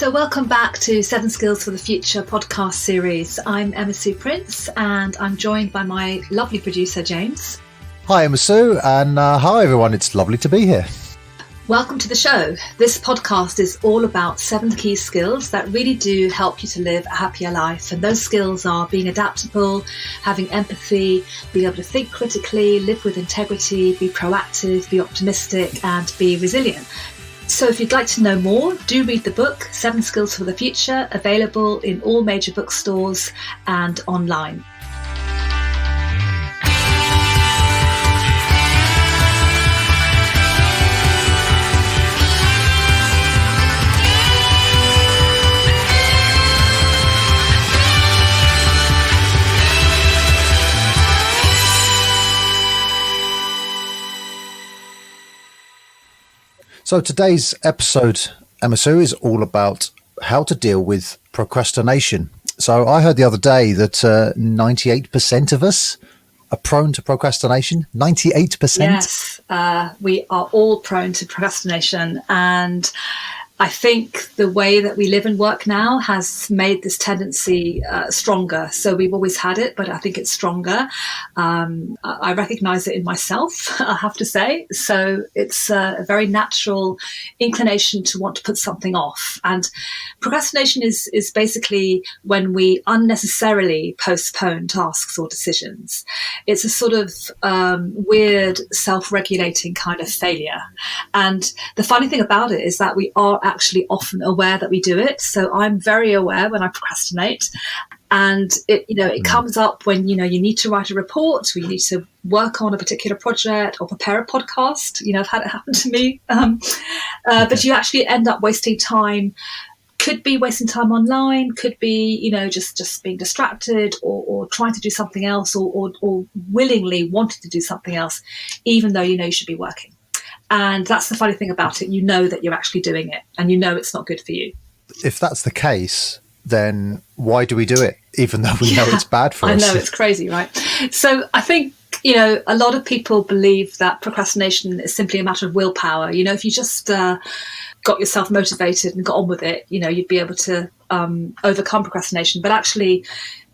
So welcome back to 7 Skills for the Future podcast series. I'm Emma Sue Prince and I'm joined by my lovely producer, James. Hi, Emma Sue, and hi everyone. It's lovely to be here. Welcome to the show. This podcast is all about 7 key skills that really do help you to live a happier life. And those skills are being adaptable, having empathy, being able to think critically, live with integrity, be proactive, be optimistic, and be resilient. So if you'd like to know more, do read the book, 7 Skills for the Future, available in all major bookstores and online. So today's episode, Emma Sue, is all about how to deal with procrastination. So I heard the other day that 98% of us are prone to procrastination. 98%? Yes, we are all prone to procrastination. And I think the way that we live and work now has made this tendency stronger. So we've always had it, but I think it's stronger. I recognize it in myself, I have to say. So it's a very natural inclination to want to put something off. And procrastination is basically when we unnecessarily postpone tasks or decisions. It's a sort of weird self-regulating kind of failure. And the funny thing about it is that we are actually often aware that we do it. So I'm very aware when I procrastinate, and it comes up when you need to write a report, or you need to work on a particular project or prepare a podcast. I've had it happen to me. But you actually end up wasting time. Could be wasting time online, could be, just being distracted or trying to do something else or willingly wanting to do something else, even though you should be working. And that's the funny thing about it. You know that you're actually doing it and it's not good for you. If that's the case, then why do we do it, even though we know it's bad for us? I know, it's crazy, right? So I think, a lot of people believe that procrastination is simply a matter of willpower. If you just got yourself motivated and got on with it, you'd be able to overcome procrastination. But actually,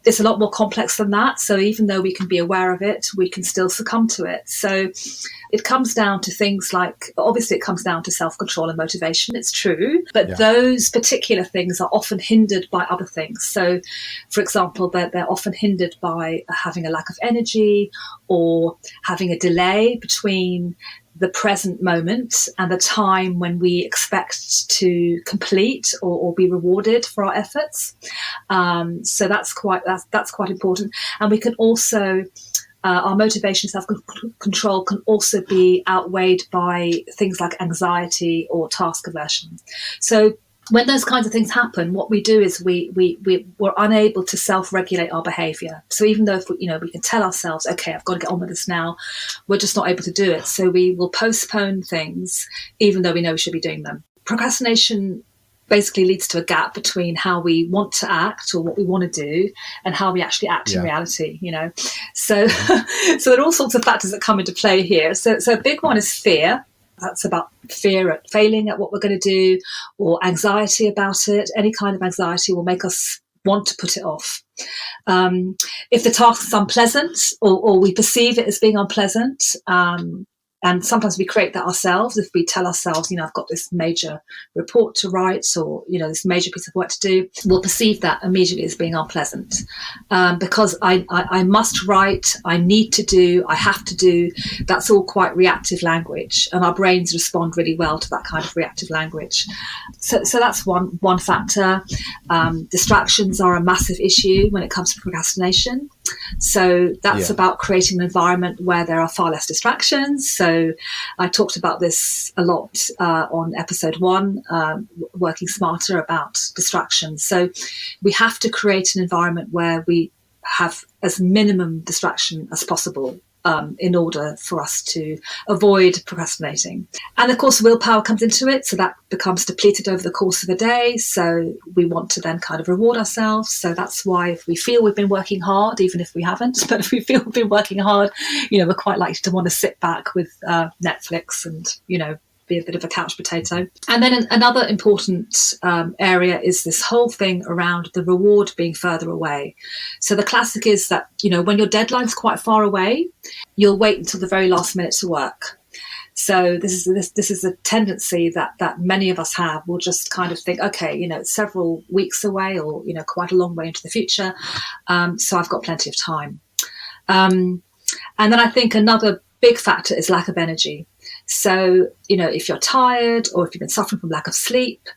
it's a lot more complex than that. So even though we can be aware of it, we can still succumb to it. So it comes down to things like, obviously it comes down to self-control and motivation. It's true. But those particular things are often hindered by other things. So, for example, they're often hindered by having a lack of energy or having a delay between the present moment and the time when we expect to complete or be rewarded for our efforts. So that's quite important. And we can also, our motivation, self-control can also be outweighed by things like anxiety or task aversion. So when those kinds of things happen, what we do is we're unable to self-regulate our behaviour. So even though we can tell ourselves, okay, I've got to get on with this now, we're just not able to do it. So we will postpone things, even though we know we should be doing them. Procrastination basically leads to a gap between how we want to act or what we want to do and how we actually act in reality. So so there are all sorts of factors that come into play here. So a big one is fear. That's about fear at failing at what we're going to do, or anxiety about it. Any kind of anxiety will make us want to put it off. If the task is unpleasant or we perceive it as being unpleasant, and sometimes we create that ourselves. If we tell ourselves, I've got this major report to write or, this major piece of work to do, we'll perceive that immediately as being unpleasant. Because I must write, I need to do, I have to do, that's all quite reactive language. And our brains respond really well to that kind of reactive language. So that's one factor. Distractions are a massive issue when it comes to procrastination. So that's about creating an environment where there are far less distractions. So I talked about this a lot on episode 1, Working Smarter, about distractions. So we have to create an environment where we have as minimum distraction as possible in order for us to avoid procrastinating. And of course, willpower comes into it. So that becomes depleted over the course of a day. So we want to then kind of reward ourselves. So that's why if we feel we've been working hard, even if we haven't, but if we feel we've been working hard, we're quite likely to want to sit back with Netflix and, be a bit of a couch potato. And then another important area is this whole thing around the reward being further away. So the classic is that, when your deadline's quite far away, you'll wait until the very last minute to work. So this is a tendency that many of us have. We'll just kind of think, okay, it's several weeks away, or quite a long way into the future, so I've got plenty of time. And then I think another big factor is lack of energy. So if you're tired, or if you've been suffering from lack of sleep,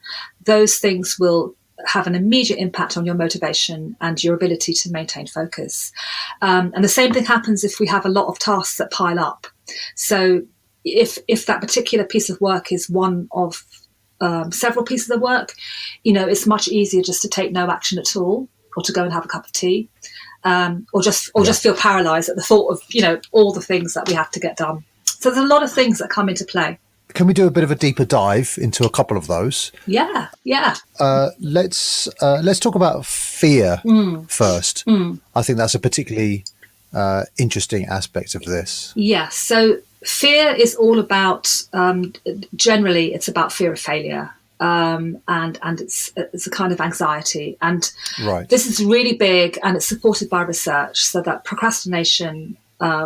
those things will have an immediate impact on your motivation and your ability to maintain focus. And the same thing happens if we have a lot of tasks that pile up. So if that particular piece of work is one of several pieces of work, it's much easier just to take no action at all, or to go and have a cup of tea, or just feel paralyzed at the thought of all the things that we have to get done. So there's a lot of things that come into play. Can we do a bit of a deeper dive into a couple of those? Yeah. Let's talk about fear first. I think that's a particularly interesting aspect of this. Yes. So fear is all about, generally, it's about fear of failure. And it's a kind of anxiety. And This is really big, and it's supported by research, so that procrastination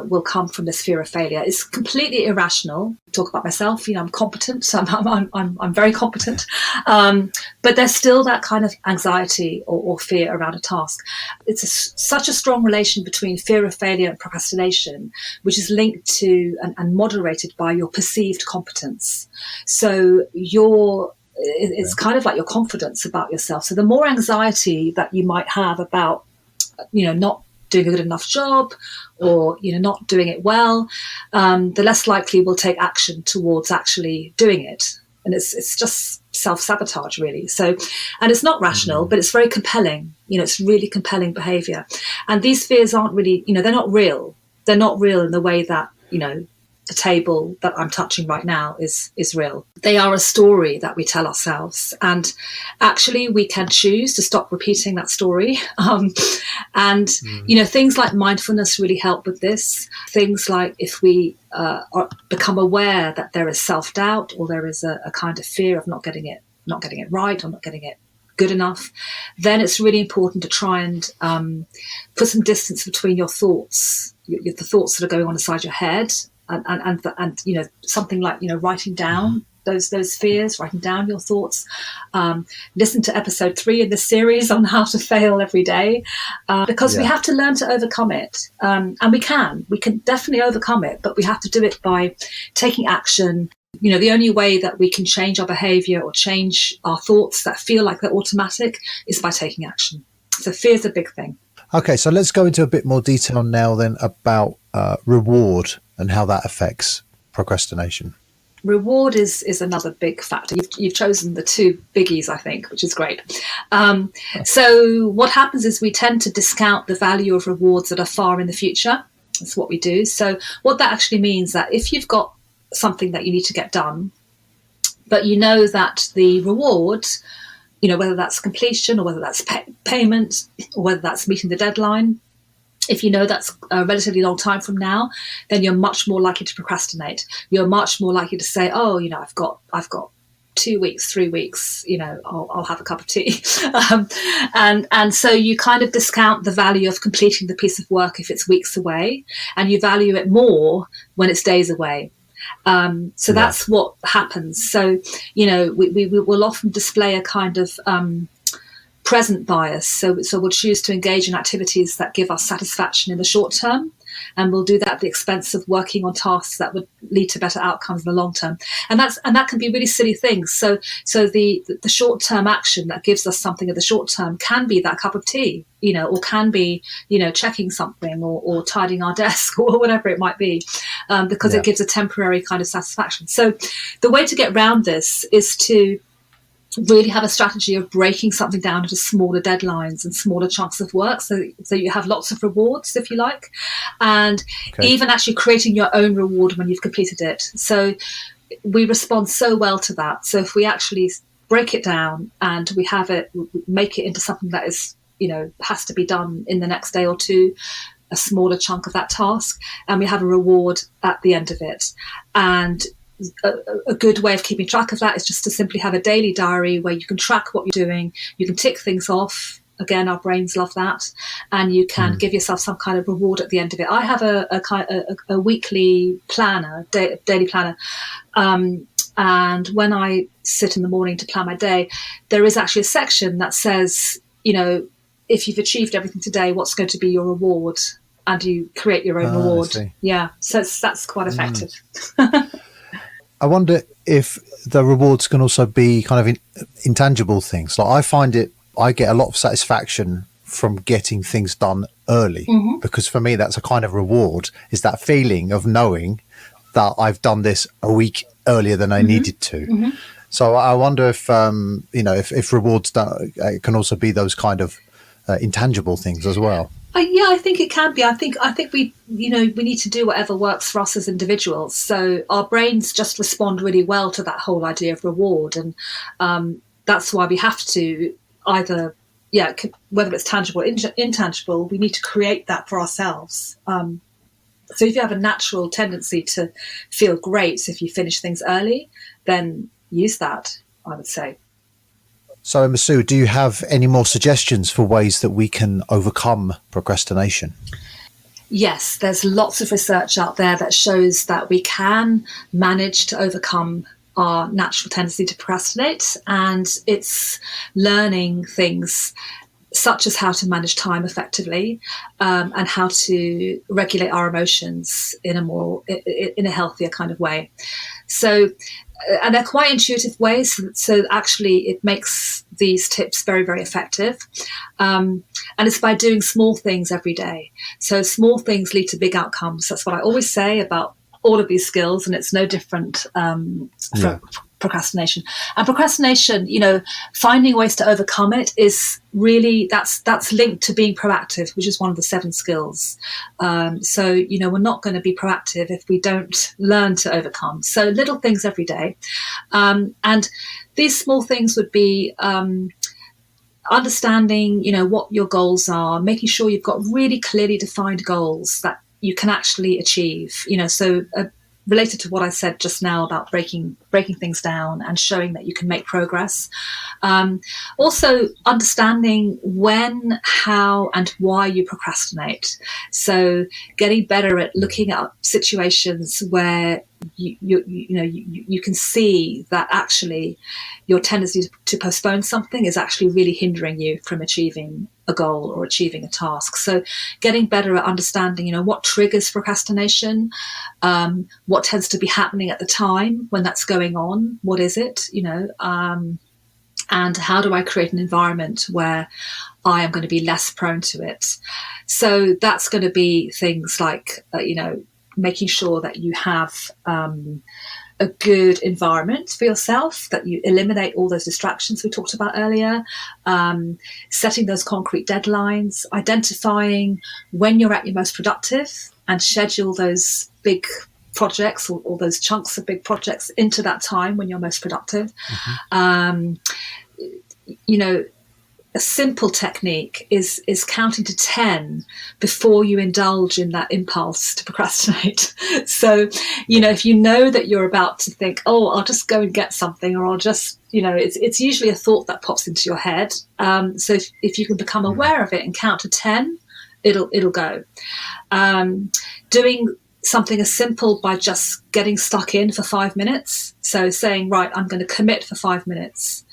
will come from this fear of failure. It's completely irrational. Talk about myself, I'm competent, so I'm very competent. But there's still that kind of anxiety or fear around a task. It's such a strong relation between fear of failure and procrastination, which is linked to and moderated by your perceived competence. So it's kind of like your confidence about yourself. So the more anxiety that you might have about, not doing a good enough job, or not doing it well, the less likely we'll take action towards actually doing it. And it's just self-sabotage, really. So, and it's not rational, but it's very compelling. It's really compelling behavior. And these fears aren't really, they're not real. They're not real in the way that, the table that I'm touching right now is real. They are a story that we tell ourselves, and actually we can choose to stop repeating that story. Things like mindfulness really help with this. Things like if we become aware that there is self-doubt, or there is a kind of fear of not getting it right, or not getting it good enough, then it's really important to try and put some distance between your thoughts, the thoughts that are going on inside your head, and something like writing down those fears, writing down your thoughts. Listen to episode 3 in this series on how to fail every day, because we have to learn to overcome it, and we can definitely overcome it, but we have to do it by taking action. The only way that we can change our behavior or change our thoughts that feel like they're automatic is by taking action. So fear is a big thing. Okay, so let's go into a bit more detail now then about reward and how that affects procrastination. Reward is another big factor. You've chosen the two biggies, I think, which is great. So what happens is we tend to discount the value of rewards that are far in the future. That's what we do. So what that actually means that if you've got something that you need to get done, but that the reward, whether that's completion, or whether that's payment, or whether that's meeting the deadline, if that's a relatively long time from now, then you're much more likely to procrastinate. You're much more likely to say, oh, I've got 2 weeks, 3 weeks, I'll have a cup of tea. And so you kind of discount the value of completing the piece of work if it's weeks away, and you value it more when it's days away. That's what happens. So, we will often display a kind of present bias. So we'll choose to engage in activities that give us satisfaction in the short term, and we'll do that at the expense of working on tasks that would lead to better outcomes in the long term. And that can be really silly things. So the short term action that gives us something in the short term can be that cup of tea, or can be, checking something, or tidying our desk, or whatever it might be, because it gives a temporary kind of satisfaction. So the way to get around this is to really have a strategy of breaking something down into smaller deadlines and smaller chunks of work, so you have lots of rewards, if you like, and even actually creating your own reward when you've completed it. So we respond so well to that. So if we actually break it down and we make it into something that is, has to be done in the next day or two, a smaller chunk of that task, and we have a reward at the end of it. And a good way of keeping track of that is just to simply have a daily diary where you can track what you're doing. You can tick things off. Again, our brains love that, and you can give yourself some kind of reward at the end of it. I have a weekly planner, daily planner, and when I sit in the morning to plan my day, there is actually a section that says, if you've achieved everything today, what's going to be your reward? And you create your own reward. Yeah, so that's quite effective. I wonder if the rewards can also be kind of intangible things. Like I get a lot of satisfaction from getting things done early, because for me, that's a kind of reward, is that feeling of knowing that I've done this a week earlier than I needed to. So I wonder if, if rewards can also be those kind of intangible things as well. Yeah, I think it can be. I think we need to do whatever works for us as individuals. So our brains just respond really well to that whole idea of reward, and that's why we have to either, whether it's tangible or intangible, we need to create that for ourselves. So if you have a natural tendency to feel great if you finish things early, then use that, I would say. So, Masu, do you have any more suggestions for ways that we can overcome procrastination? Yes, there's lots of research out there that shows that we can manage to overcome our natural tendency to procrastinate, and it's learning things such as how to manage time effectively, and how to regulate our emotions in a healthier kind of way. So, and they're quite intuitive ways. So actually, it makes these tips very, very effective. And it's by doing small things every day. So small things lead to big outcomes. That's what I always say about all of these skills, and it's no different from procrastination. And procrastination, finding ways to overcome it is really, that's linked to being proactive, which is one of the 7 skills. So we're not going to be proactive if we don't learn to overcome. So little things every day. And these small things would be understanding, what your goals are, making sure you've got really clearly defined goals that you can actually achieve, so related to what I said just now about breaking things down and showing that you can make progress. Also understanding when, how, and why you procrastinate. So getting better at looking at situations where you can see that actually your tendency to postpone something is actually really hindering you from achieving a goal or achieving a task. So getting better at understanding, what triggers procrastination, what tends to be happening at the time when that's going on, what is it, and how do I create an environment where I am going to be less prone to it. So that's going to be things like, making sure that you have a good environment for yourself, that you eliminate all those distractions we talked about earlier, setting those concrete deadlines, identifying when you're at your most productive, and schedule those big projects or those chunks of big projects into that time when you're most productive. A simple technique is counting to 10 before you indulge in that impulse to procrastinate. So, if you know that you're about to think, oh, I'll just go and get something, or I'll just, it's usually a thought that pops into your head. So if you can become aware of it and count to 10, it'll go. Doing something as simple by just getting stuck in for 5 minutes. So saying, right, I'm going to commit for 5 minutes.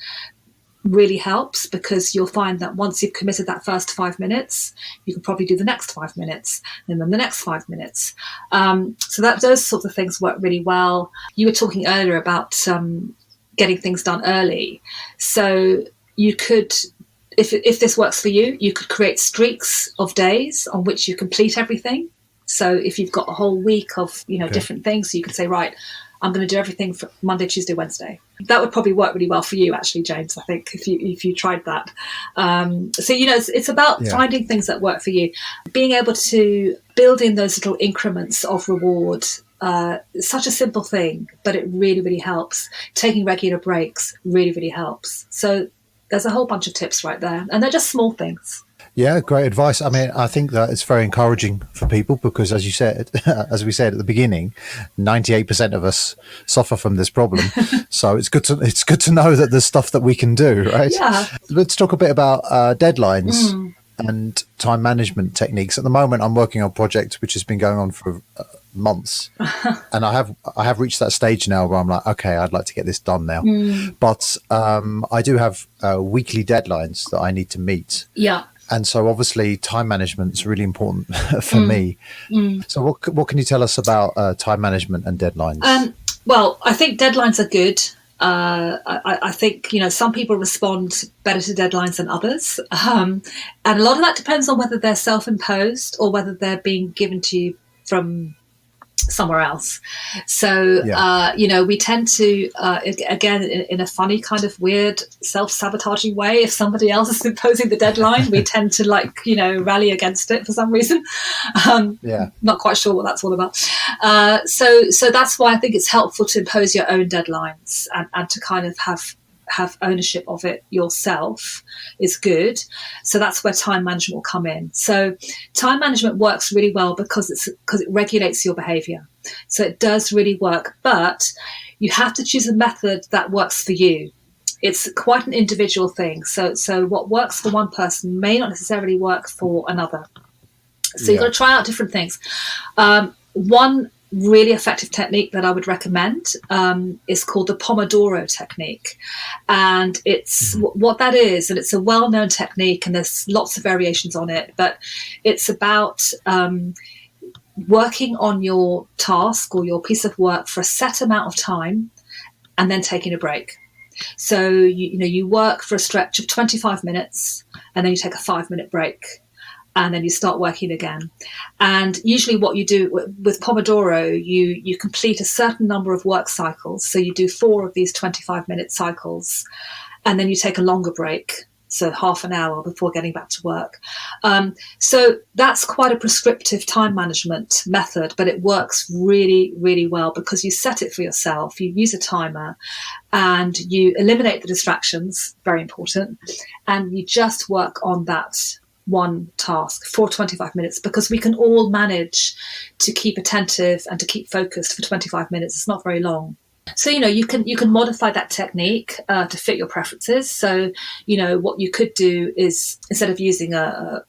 Really helps, because you'll find that once you've committed that first 5 minutes, you can probably do the next 5 minutes and then the next 5 minutes. So that those sorts of things work really well. You were talking earlier about getting things done early. So you could, if this works for you, you could create streaks of days on which you complete everything. So if you've got a whole week of different things, so you could say, right, I'm going to do everything for Monday, Tuesday, Wednesday. That would probably work really well for you, actually, James, I think, if you tried that. So, it's about finding things that work for you. Being able to build in those little increments of reward, such a simple thing, but it really, really helps. Taking regular breaks really, really helps. So there's a whole bunch of tips right there, and they're just small things. Yeah, great advice. I mean, I think that it's very encouraging for people because, as you said, as we said at the beginning, 98% of us suffer from this problem. So it's good to know that there's stuff that we can do, right? Yeah. Let's talk a bit about deadlines Mm. and time management techniques. At the moment, I'm working on a project which has been going on for months, and I have reached that stage now where I'm like, okay, I'd like to get this done now. Mm. But I do have weekly deadlines that I need to meet. Yeah. And so obviously time management is really important for Mm. me. Mm. So what can you tell us about time management and deadlines? Well, I think deadlines are good. I think, some people respond better to deadlines than others. And a lot of that depends on whether they're self-imposed or whether they're being given to you from somewhere else. So, Yeah. we tend to, again, in a funny kind of weird self-sabotaging way, if somebody else is imposing the deadline, we tend to rally against it for some reason. Yeah. Not quite sure what that's all about. So that's why I think it's helpful to impose your own deadlines and to kind of have ownership of it yourself is good. So that's where time management will come in. So time management works really well because it regulates your behavior. So it does really work, but you have to choose a method that works for you. It's quite an individual thing. So what works for one person may not necessarily work for another. So you've got to try out different things. One really effective technique that I would recommend is called the Pomodoro technique. And it's what that is, and it's a well-known technique, and there's lots of variations on it, but it's about working on your task or your piece of work for a set amount of time and then taking a break. So you work for a stretch of 25 minutes and then you take a 5-minute break. And then you start working again. And usually what you do with Pomodoro, you complete a certain number of work cycles. So you do 4 of these 25-minute cycles, and then you take a longer break, so half an hour before getting back to work. So that's quite a prescriptive time management method, but it works really, really well because you set it for yourself. You use a timer and you eliminate the distractions, very important, and you just work on that one task for 25 minutes because we can all manage to keep attentive and to keep focused for 25 minutes. It's not very long. So, you can modify that technique to fit your preferences. So, what you could do is instead of using a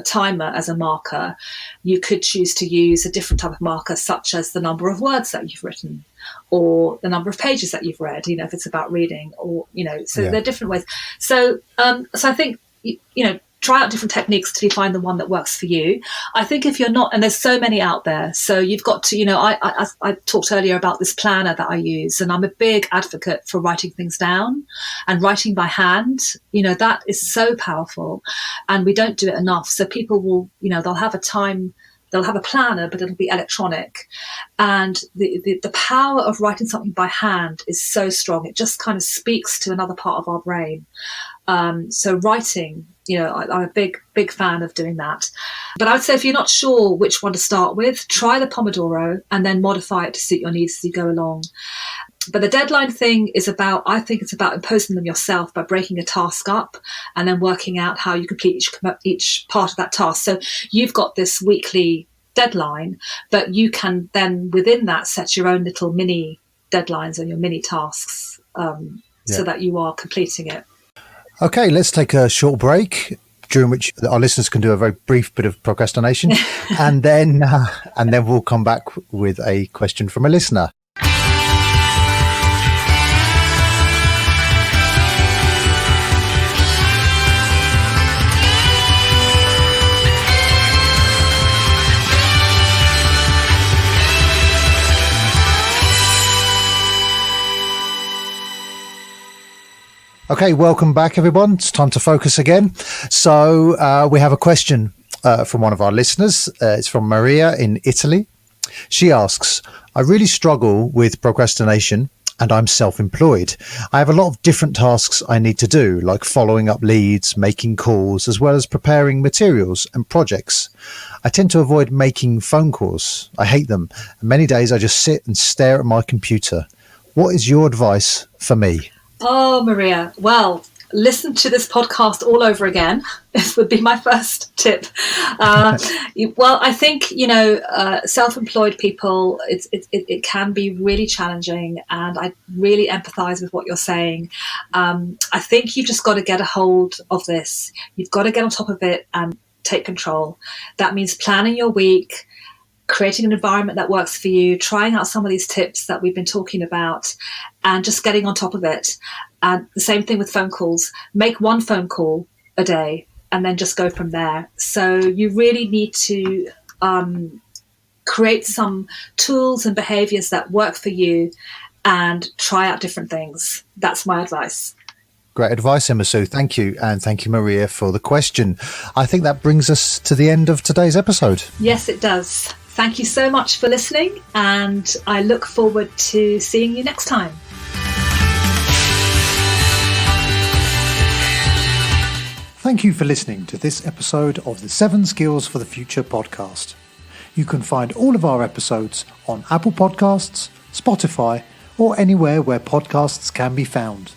timer as a marker, you could choose to use a different type of marker, such as the number of words that you've written or the number of pages that you've read, if it's about reading or, so there are different ways. So I think, try out different techniques till you find the one that works for you. I think if you're not, and there's so many out there, so you've got to, I talked earlier about this planner that I use, and I'm a big advocate for writing things down and writing by hand. That is so powerful, and we don't do it enough. So people will, they'll have a planner, but it'll be electronic. And the power of writing something by hand is so strong. It just kind of speaks to another part of our brain. So writing, I'm a big fan of doing that. But I would say if you're not sure which one to start with, try the Pomodoro and then modify it to suit your needs as you go along. But the deadline thing I think it's about imposing them yourself by breaking a task up and then working out how you complete each part of that task. So you've got this weekly deadline, but you can then within that set your own little mini deadlines and your mini tasks so that you are completing it. Okay, let's take a short break during which our listeners can do a very brief bit of procrastination and then we'll come back with a question from a listener. Okay, welcome back, everyone. It's time to focus again. So we have a question from one of our listeners. It's from Maria in Italy. She asks, I really struggle with procrastination and I'm self-employed. I have a lot of different tasks I need to do, like following up leads, making calls, as well as preparing materials and projects. I tend to avoid making phone calls. I hate them. And many days I just sit and stare at my computer. What is your advice for me? Oh, Maria. Well, listen to this podcast all over again. This would be my first tip. Well, I think, self-employed people, it can be really challenging, and I really empathize with what you're saying. I think you've just got to get a hold of this. You've got to get on top of it and take control. That means planning your week, creating an environment that works for you, trying out some of these tips that we've been talking about, and just getting on top of it. And the same thing with phone calls. Make one phone call a day and then just go from there. So you really need to create some tools and behaviors that work for you and try out different things. That's my advice. Great advice, Emma Sue. Thank you. And thank you, Maria, for the question. I think that brings us to the end of today's episode. Yes, it does. Thank you so much for listening, and I look forward to seeing you next time. Thank you for listening to this episode of the 7 Skills for the Future podcast. You can find all of our episodes on Apple Podcasts, Spotify, or anywhere where podcasts can be found.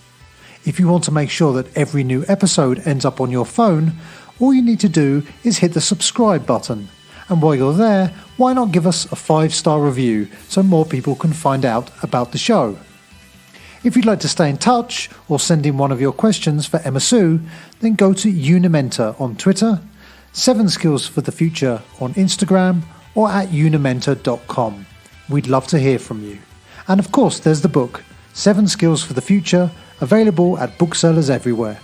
If you want to make sure that every new episode ends up on your phone, all you need to do is hit the subscribe button. And while you're there, why not give us a 5-star review so more people can find out about the show? If you'd like to stay in touch or send in one of your questions for Emma Sue, then go to Unimentor on Twitter, 7 Skills for the Future on Instagram, or at unimentor.com. We'd love to hear from you. And of course, there's the book, 7 Skills for the Future, available at booksellers everywhere.